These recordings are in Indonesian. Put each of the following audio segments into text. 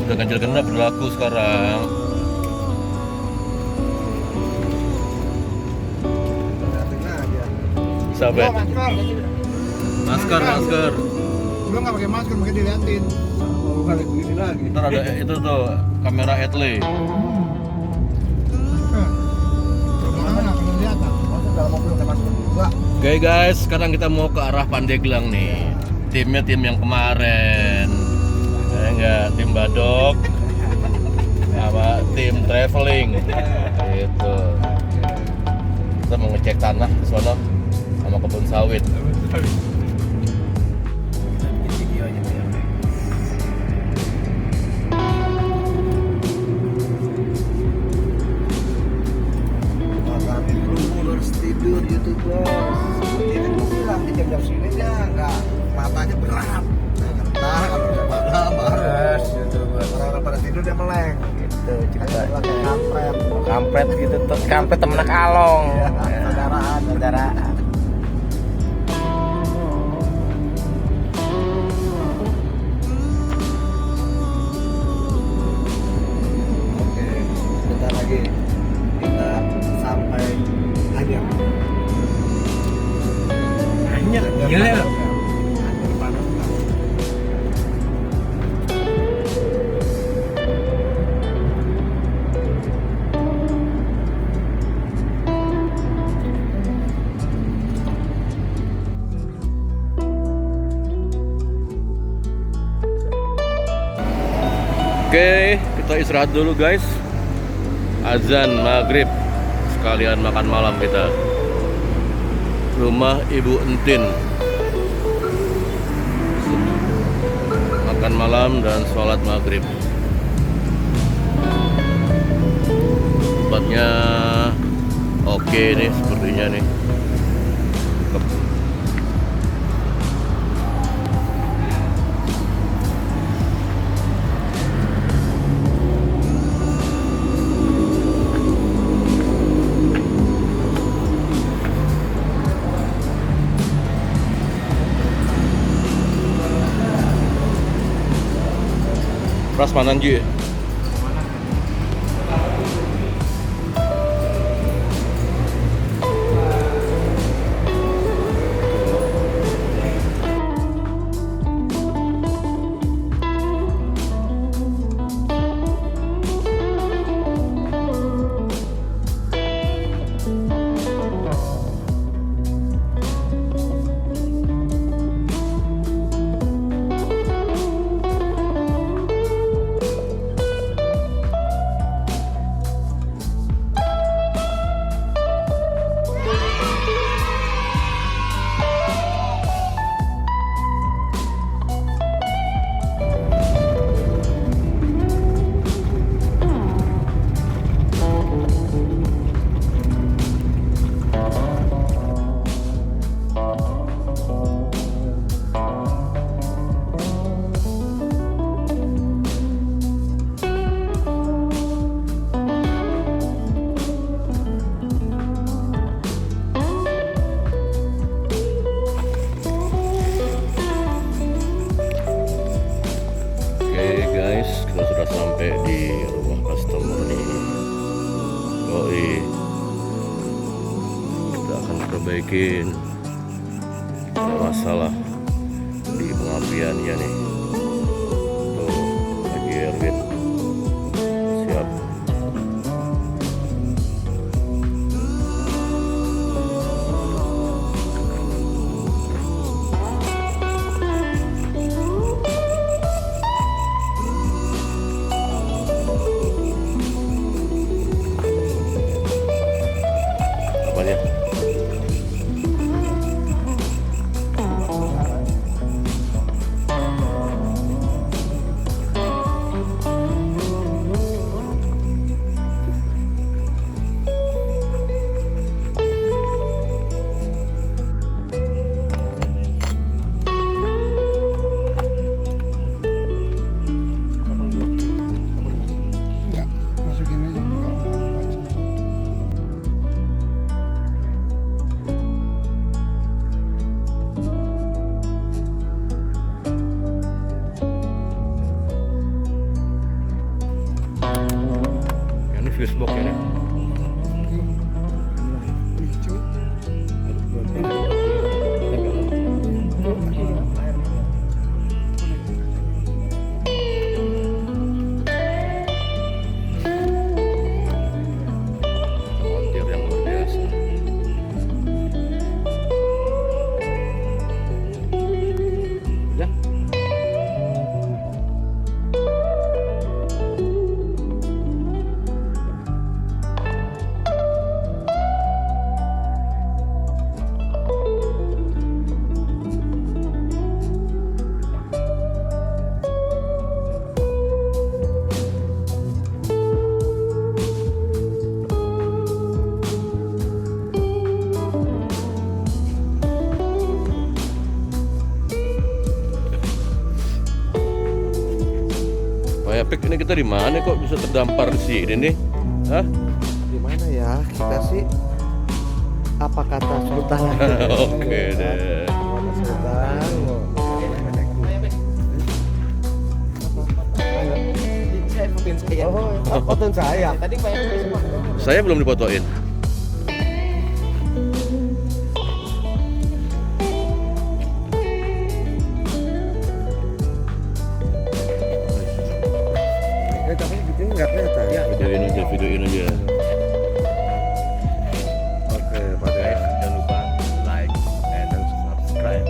Udah ganjil genap berlaku sekarang. Sampai. Masker. Lu nggak pakai masker, makanya diliatin. Oh, balik begini lagi. Ntar ada itu tuh kamera headlay. Mana kelihatan? Maksud dalam mobil pakai masker juga. Oke guys, sekarang kita mau ke arah Pandeglang nih. Timnya tim yang kemarin. Enggak, tim Badok sama tim traveling. Gitu. Kita mau ngecek tanah di sana sama kebun sawit. Tidur gitu bos. Seperti yang gue bilang di jam-jam sini dia nggak, matanya berat. Ntar kalau udah malam harus gitu bos. Orang pada tidur dia meleng. Gitu. Cerita kayak kampret. Kampret gitu tuh. Kampret temen kalong. Ya, saudaraan. Oke, bentar lagi kita sampai akhirnya. Gila. Oke, kita istirahat dulu guys. Azan maghrib, sekalian makan malam kita. Rumah Ibu Entin. Makan malam dan sholat maghrib. Tempatnya oke nih sepertinya nih. Prasmanan Ji. Kita sudah sampai di rumah customer nih. Yoi, kita akan perbaikin masalah di pengapiannya nih. Tuh, lagi Erwin siap. gimana? Montir yang luar biasa. Ya. Pak Epik, ini kita di mana kok bisa terdampar di sini nih? Hah? Di mana ya? Kita sih apa kata sultan? Oke deh. Kata sultan. Saya fotoin saya. Oh, fotoin saya. Tadi Pak Epik semua. Saya belum difotoin. Tapi gitu nggak kelihatan. Ya. Videoin aja. Oke, pada Jangan lupa like and subscribe.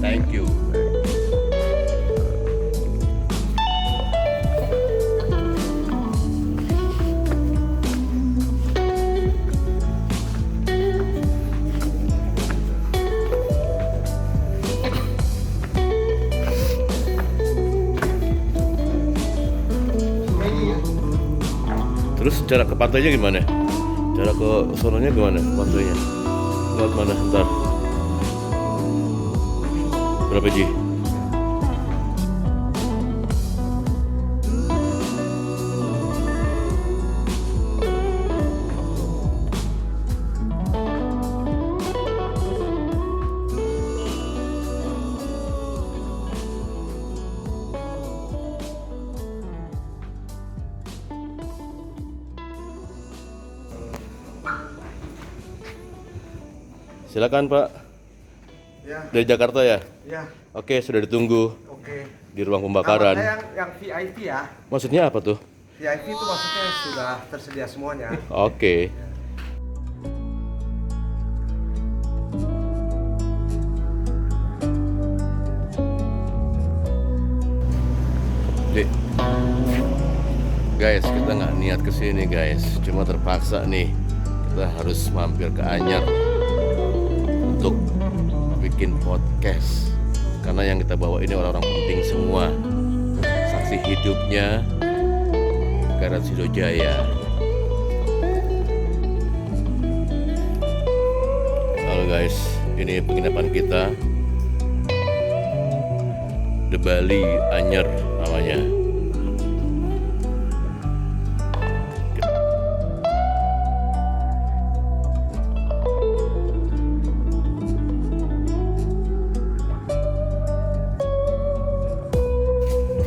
Thank you. Terus cara ke pantainya gimana? Cara ke sononya gimana? Pantainya? Lewat mana? Ntar. Berapa Ji? Silakan Pak. ya, Dari Jakarta ya? ya, Oke, sudah ditunggu oke. di ruang pembakaran. Nama saya yang VIP ya. Maksudnya apa tuh? VIP itu maksudnya sudah tersedia semuanya. Oke. Dek. Guys, kita nggak niat kesini guys, cuma terpaksa nih. Kita harus mampir ke Anyar untuk bikin podcast. Karena yang kita bawa ini orang-orang penting semua. Saksi hidupnya Karat Sidojaya. Halo guys, ini penginapan kita The Bali Anyar namanya.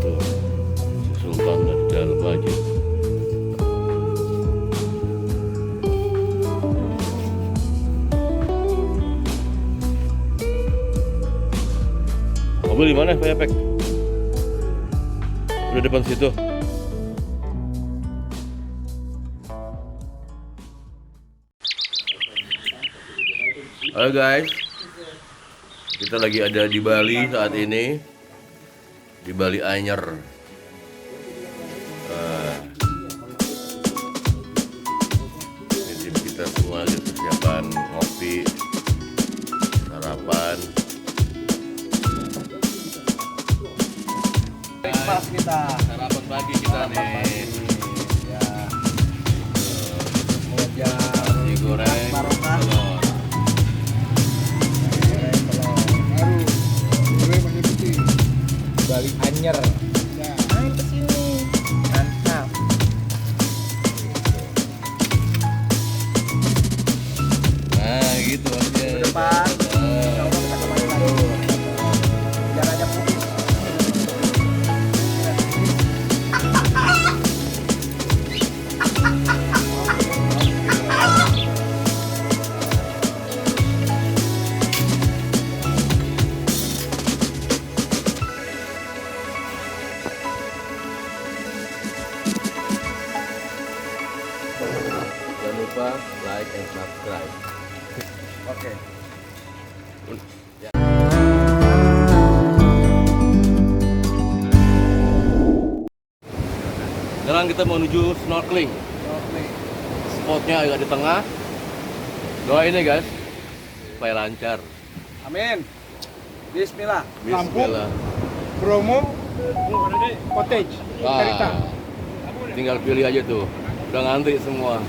Tuh, si Sultan dari dalam aja. Mobil di mana Pak Epek? Udah depan situ. Halo guys, kita lagi ada di Bali saat ini, di Bali Anyar. Ini tim kita semua lagi persiapan ngopi, sarapan. Breakfast kita. Sarapan pagi kita nih. Ya. Semoga Nasi goreng, barokah. telur. Bali Anyar. Main kesini. Mantap. Nah gitu aja. Depan. Ya Allah, kita kembali lagi. Biar aja putih. lupa like and subscribe. Oke. Sekarang kita menuju snorkeling. Spotnya agak di tengah. Doain ya guys, supaya lancar. Amin. Bismillah. Bismillah. Bromo, cottage, Carita. Tinggal pilih aja tuh. Udah ngantri semua.